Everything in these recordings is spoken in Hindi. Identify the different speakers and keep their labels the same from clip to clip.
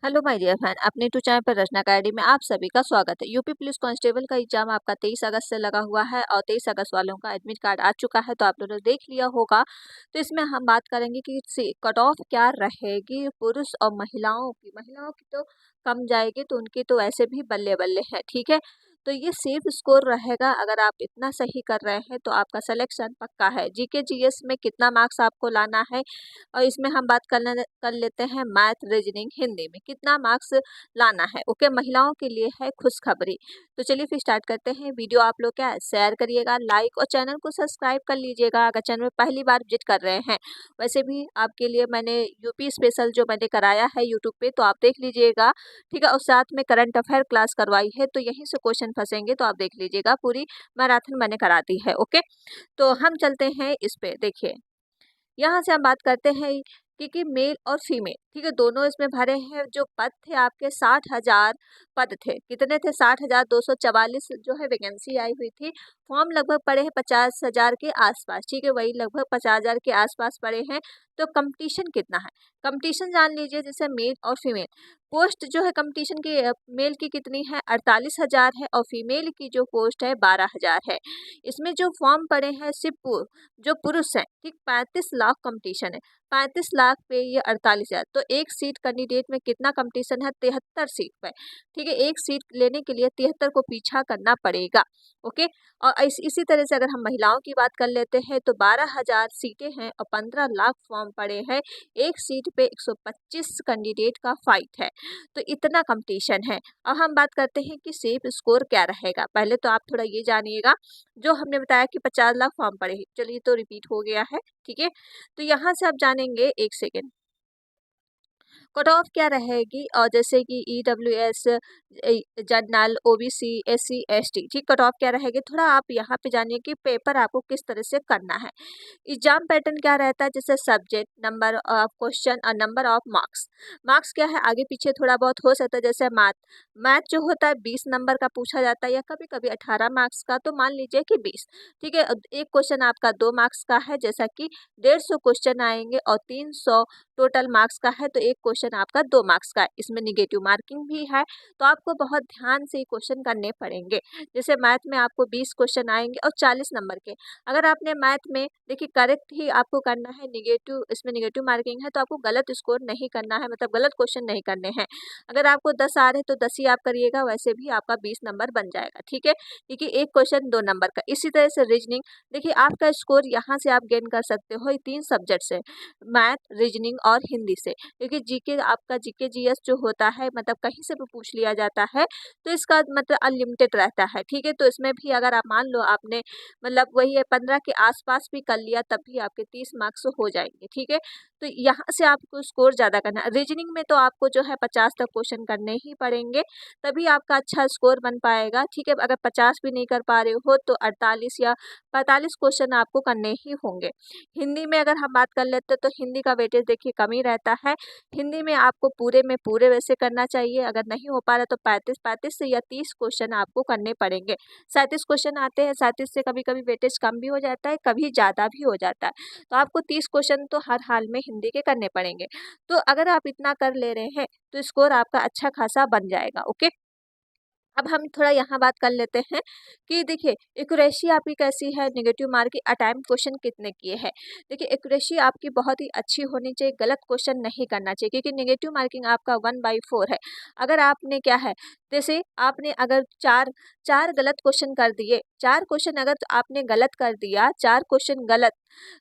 Speaker 1: हेलो माय डियर फैन, अपने यूट्यूब चैनल पर रचना अकेडमी में आप सभी का स्वागत है। यूपी पुलिस कांस्टेबल का एग्जाम आपका 23 अगस्त से लगा हुआ है और 23 अगस्त वालों का एडमिट कार्ड आ चुका है, तो आप लोगों ने देख लिया होगा। तो इसमें हम बात करेंगे कि कट ऑफ क्या रहेगी पुरुष और महिलाओं की तो कम जाएगी, तो उनकी तो वैसे भी बल्ले बल्ले है। ठीक है, तो ये सेफ स्कोर रहेगा। अगर आप इतना सही कर रहे हैं तो आपका सिलेक्शन पक्का है। जीके जीएस में कितना मार्क्स आपको लाना है, और इसमें हम बात कर लेते हैं मैथ रीजनिंग हिंदी में कितना मार्क्स लाना है। ओके, महिलाओं के लिए है खुशखबरी। तो चलिए फिर स्टार्ट करते हैं। वीडियो आप लोग क्या है शेयर करिएगा, लाइक और चैनल को सब्सक्राइब कर लीजिएगा अगर चैनल में पहली बार विजिट कर रहे हैं। वैसे भी आपके लिए मैंने यूपी स्पेशल जो मैंने कराया है यूट्यूब पे, तो आप देख लीजिएगा। ठीक है, और साथ में करंट अफेयर क्लास करवाई है, तो यहीं से क्वेश्चन फंसेंगे, तो आप देख लीजिएगा। पूरी मैराथन मैंने करा दी है। ओके, तो हम चलते हैं इस पे। देखिए, यहाँ से हम बात करते हैं कि मेल और फीमेल, ठीक है, दोनों इसमें भरे हैं। जो पद थे आपके 60,000 पद थे। कितने थे? 60,244 जो है वैकेंसी आई हुई थी। फॉर्म लगभग पड़े हैं 50,000 के आसपास। ठीक है, वही लगभग 50,000 के आसपास पड़े हैं। तो कंपटीशन कितना है, कंपटीशन जान लीजिए। जैसे मेल और फीमेल पोस्ट जो है कंपटीशन की, मेल की कितनी है 48,000 है, और फीमेल की जो पोस्ट है 12,000 है। इसमें जो फॉर्म पड़े हैं सिर्फ जो पुरुष हैं, ठीक, 35 लाख कंपटीशन है। 35 लाख पे ये 48,000, तो एक सीट कैंडिडेट में कितना कंपटीशन है? 73 सीट पे। ठीक है, एक सीट लेने के लिए 73 को पीछा करना पड़ेगा। ओके, और इसी तरह से अगर हम महिलाओं की बात कर लेते हैं तो 12,000 सीटें हैं और 15 लाख फॉर्म पड़े हैं। एक सीट पे 125 कैंडिडेट का फाइट है, तो इतना कंपटीशन है। अब हम बात करते हैं कि सेफ स्कोर क्या रहेगा। पहले तो आप थोड़ा ये जानिएगा, जो हमने बताया कि 50 लाख फॉर्म पड़े हैं, चलिए तो रिपीट हो गया है। ठीक है, तो यहाँ से आप जानेंगे, एक सेकेंड, कट ऑफ क्या रहेगी। और जैसे कि EWS, general, OBC, SC ST, ठीक, कट ऑफ क्या रहेगी, थोड़ा आप यहाँ पे जानिए कि पेपर आपको किस तरह से करना है। एग्जाम पैटर्न क्या रहता है, जैसे सब्जेक्ट, नंबर ऑफ क्वेश्चन और नंबर ऑफ मार्क्स। मार्क्स क्या है, आगे पीछे थोड़ा बहुत हो सकता है। जैसे मैथ जो होता है 20 नंबर का पूछा जाता है, या कभी कभी 18 मार्क्स का, तो मान लीजिए कि 20। ठीक है, एक क्वेश्चन आपका 2 मार्क्स का है, जैसा कि 150 क्वेश्चन आएंगे और 300 टोटल मार्क्स का है, तो एक क्वेश्चन आपका 2 मार्क्स का है। इसमें निगेटिव मार्किंग भी है, तो आपको बहुत ध्यान से क्वेश्चन करने पड़ेंगे। जैसे मैथ में आपको 20 क्वेश्चन आएंगे और 40 नंबर के। अगर आपने मैथ में देखिए करेक्ट ही आपको करना है, निगेटिव, इसमें निगेटिव मार्किंग है, तो आपको गलत स्कोर नहीं करना है, मतलब गलत क्वेश्चन नहीं करने हैं। अगर आपको 10 आ रहे तो 10 ही आप करिएगा, वैसे भी आपका 20 नंबर बन जाएगा। ठीक है, क्योंकि एक क्वेश्चन 2 नंबर का। इसी तरह से रीजनिंग, देखिए आपका स्कोर यहाँ से आप गेन कर सकते हो, ये 3 सब्जेक्ट से, मैथ, रीजनिंग और हिंदी से। क्योंकि जीके, आपका जीके जीएस जो होता है, मतलब कहीं से भी पूछ लिया जाता है, तो इसका मतलब अनलिमिटेड रहता है। ठीक है, तो इसमें भी अगर आप मान लो आपने मतलब वही है 15 के आसपास भी कर लिया, तब भी आपके 30 मार्क्स हो जाएंगे। ठीक है, तो यहाँ से आपको स्कोर ज़्यादा करना है। रीजनिंग में तो आपको जो है 50 तक क्वेश्चन करने ही पड़ेंगे, तभी आपका अच्छा स्कोर बन पाएगा। ठीक है, अगर 50 भी नहीं कर पा रहे हो तो 48 या 45 क्वेश्चन आपको करने ही होंगे। हिंदी में अगर हम बात कर लेते हैं तो हिंदी का वेटेज देखिए कम ही रहता है। हिंदी में आपको पूरे में पूरे वैसे करना चाहिए। अगर नहीं हो पा रहा तो 35 से या 30 क्वेश्चन आपको करने पड़ेंगे। 37 क्वेश्चन आते हैं, 37 से कभी कभी वेटेज कम भी हो जाता है, कभी ज़्यादा भी हो जाता है। तो आपको 30 क्वेश्चन तो हर हाल में हिंदी के करने पड़ेंगे। तो अगर आप इतना कर ले रहे हैं तो स्कोर आपका अच्छा खासा बन जाएगा। ओके, अब हम थोड़ा यहाँ बात कर लेते हैं कि देखिए एक्यूरेसी आपकी कैसी है, नेगेटिव मार्किंग, अटेम्प्ट क्वेश्चन कितने किए हैं। देखिए एक्यूरेसी आपकी बहुत ही अच्छी होनी चाहिए, गलत क्वेश्चन नहीं करना चाहिए, क्योंकि नेगेटिव मार्किंग आपका 1/4 है। अगर आपने क्या है, जैसे आपने अगर चार चार गलत क्वेश्चन कर दिए, 4 क्वेश्चन अगर आपने गलत कर दिया, 4 क्वेश्चन गलत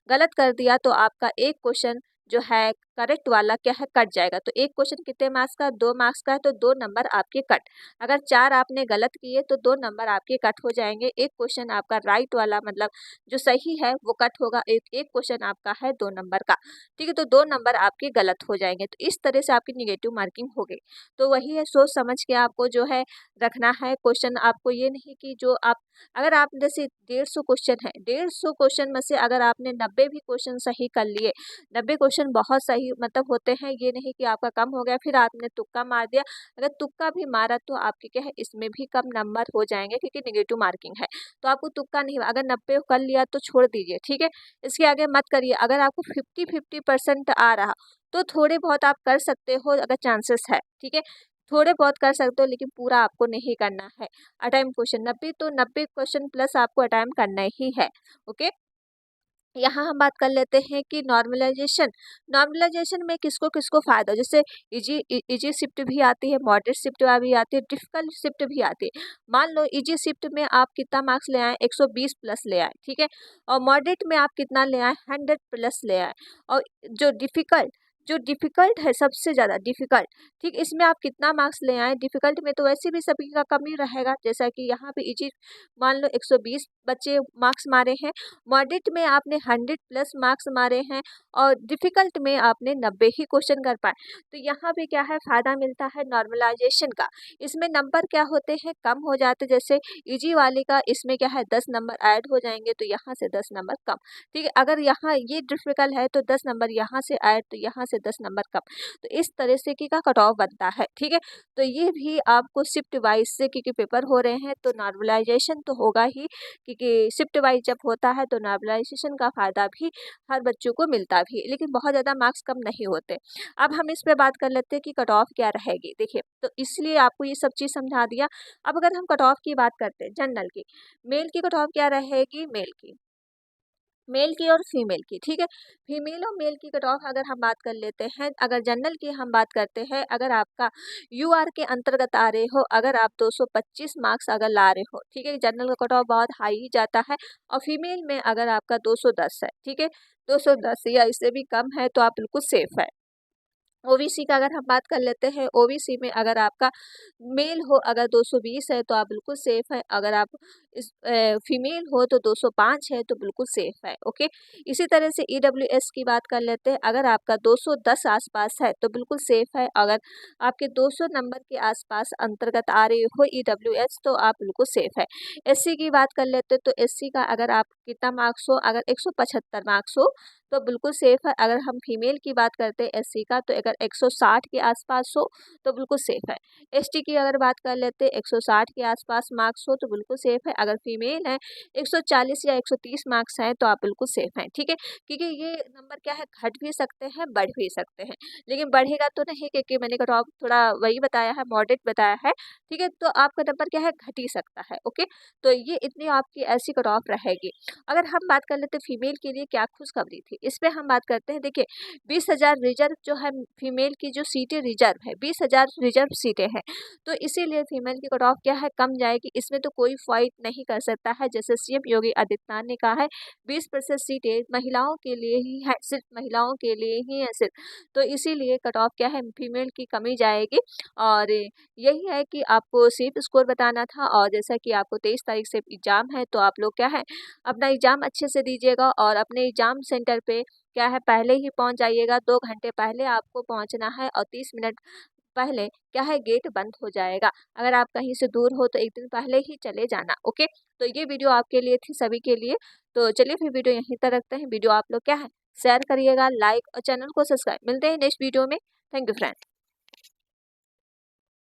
Speaker 1: गलत कर दिया, तो आपका एक क्वेश्चन जो है करेक्ट वाला क्या है, कट जाएगा। तो एक क्वेश्चन कितने मार्क्स का, 2 मार्क्स का है, तो 2 नंबर आपके कट। अगर 4 आपने गलत किए तो 2 नंबर आपके कट हो जाएंगे। एक क्वेश्चन आपका राइट वाला, मतलब जो सही है वो कट होगा। एक एक क्वेश्चन आपका है 2 नंबर का। ठीक है, तो 2 नंबर आपके गलत हो जाएंगे। तो इस तरह से आपकी निगेटिव मार्किंग हो गई। तो वही है, सोच समझ के आपको जो है रखना है क्वेश्चन। आपको ये नहीं कि जो आप, अगर आप जैसे 150 क्वेश्चन है, 150 क्वेश्चन में से अगर आपने 90 भी क्वेश्चन सही कर लिए, 90 क्वेश्चन बहुत सही मतलब होते हैं, ये नहीं कि आपका कम हो गया फिर आपने तुक्का मार दिया। अगर तुक्का भी मारा तो आपके क्या है इसमें भी कम नंबर हो जाएंगे क्योंकि नेगेटिव मार्किंग है। तो आपको तुक्का नहीं, अगर 90 कर लिया तो छोड़ दीजिए, ठीक है। इसके आगे मत करिए। अगर आपको 50-50% आ रहा तो थोड़े बहुत आप कर सकते हो अगर चांसेस है, ठीक है। थोड़े बहुत कर सकते हो लेकिन पूरा आपको नहीं करना है। अटेम्प्ट क्वेश्चन 90 तो 90 क्वेश्चन प्लस आपको अटेम्प्ट करना ही है। ओके, यहाँ हम बात कर लेते हैं कि नॉर्मलाइजेशन। नॉर्मलाइजेशन में किसको किसको फायदा, जैसे इजी इजी शिफ्ट भी आती है, मॉडरेट शिफ्ट भी आती है, डिफिकल्ट शिफ्ट भी आती है। मान लो इजी शिफ्ट में आप कितना मार्क्स ले आए, 120 प्लस ले आए, ठीक है। और मॉडरेट में आप कितना ले आए, 100 प्लस ले आए। और जो डिफिकल्ट है सबसे ज़्यादा डिफिकल्ट, ठीक, इसमें आप कितना मार्क्स ले आए। डिफिकल्ट में तो वैसे भी सभी का कम ही रहेगा, जैसा कि यहाँ पे इजी मान लो 120 बच्चे मार्क्स मारे हैं, मॉडरेट में आपने 100 प्लस मार्क्स मारे हैं और डिफिकल्ट में आपने 90 ही क्वेश्चन कर पाए। तो यहाँ पे क्या है फायदा मिलता है नॉर्मलाइजेशन का। इसमें नंबर क्या होते हैं कम हो जाते, जैसे इजी वाले का इसमें क्या है 10 नंबर ऐड हो जाएंगे तो यहाँ से 10 नंबर कम, ठीक है। अगर यहाँ ये डिफिकल्ट है तो 10 नंबर यहाँ से ऐड तो यहाँ से 10 नंबर कम। तो इस तरह से की का कट ऑफ बनता है, ठीक है। तो ये भी आपको शिफ्ट वाइज से क्योंकि पेपर हो रहे हैं तो नॉर्मलाइजेशन तो होगा ही, क्योंकि शिफ्ट वाइज जब होता है तो नॉर्मलाइजेशन का फ़ायदा भी हर बच्चों को मिलता भी है, लेकिन बहुत ज़्यादा मार्क्स कम नहीं होते। अब हम इस पे बात कर लेते हैं कि कट ऑफ क्या रहेगी। देखिए, तो इसलिए आपको ये सब चीज़ समझा दिया। अब अगर हम कट ऑफ की बात करते हैं जनरल की, मेल की कट ऑफ क्या रहेगी, मेल की और फीमेल की, ठीक है। फीमेल और मेल की कट ऑफ अगर हम बात कर लेते हैं, अगर जनरल की हम बात करते हैं, अगर आपका यूआर के अंतर्गत आ रहे हो, अगर आप 225 मार्क्स अगर ला रहे हो, ठीक है, जनरल का कट ऑफ बहुत हाई ही जाता है। और फीमेल में अगर आपका 210 है, ठीक है, 210 या इससे भी कम है तो आप बिल्कुल सेफ है। ओबीसी का अगर हम बात कर लेते हैं, ओबीसी में अगर आपका मेल हो अगर 220 है तो आप बिल्कुल सेफ है। अगर आप इस फीमेल हो तो 205 है तो बिल्कुल सेफ है। ओके, इसी तरह से ईडब्ल्यूएस की बात कर लेते हैं, अगर आपका 210 आसपास है तो बिल्कुल सेफ है। अगर आपके 200 नंबर के आसपास अंतर्गत आ रहे हो ईडब्ल्यूएस तो आप बिल्कुल सेफ है। एससी की बात कर लेते हैं, तो एससी का अगर आप कितना मार्क्स हो, अगर 175 मार्क्स हो तो बिल्कुल सेफ है। अगर हम फीमेल की बात करते हैं एससी का, तो अगर 160 के आसपास हो तो बिल्कुल सेफ है। एसटी की अगर बात कर लेते हैं 160 के आसपास मार्क्स हो तो बिल्कुल सेफ है। अगर फीमेल है 140 या 130 मार्क्स हैं तो आप बिल्कुल सेफ हैं, ठीक है। क्योंकि ये नंबर क्या है घट भी सकते हैं बढ़ भी सकते हैं, लेकिन बढ़ेगा तो नहीं, क्योंकि मैंने कट ऑफ थोड़ा वही बताया है, मॉडरेट बताया है, ठीक है। तो आपका नंबर क्या है घट ही सकता है। ओके, तो ये इतनी आपकी ऐसी कट ऑफ रहेगी। अगर हम बात कर लेते फीमेल के लिए क्या खुशखबरी थी, इस पे हम बात करते हैं। देखिए, 20,000 रिजर्व जो है फीमेल की जो सीटें रिजर्व है, 20,000 रिजर्व सीटें हैं, तो इसीलिए फीमेल की कट ऑफ क्या है कम जाएगी। इसमें तो कोई फाइट नहीं कर सकता है। जैसे सीएम योगी आदित्यनाथ ने कहा है 20% सीटें महिलाओं के लिए ही है, सिर्फ महिलाओं के लिए ही है सिर्फ, तो इसीलिए कट ऑफ क्या है फीमेल की कमी जाएगी। और यही है कि आपको सिर्फ स्कोर बताना था। और जैसा कि आपको 23 तारीख से एग्जाम है तो आप लोग क्या है अपना एग्ज़ाम अच्छे से दीजिएगा और अपने एग्ज़ाम सेंटर पे क्या है पहले ही पहुंच जाइएगा। 2 घंटे पहले आपको पहुंचना है और 30 मिनट पहले क्या है गेट बंद हो जाएगा। अगर आप कहीं से दूर हो तो 1 दिन पहले ही चले जाना। ओके, तो ये वीडियो आपके लिए थी, सभी के लिए। तो चलिए फिर वीडियो यहीं तक रखते हैं। वीडियो आप लोग क्या है शेयर करिएगा, लाइक और चैनल को सब्सक्राइब। मिलते हैं नेक्स्ट वीडियो में। Thank you friend.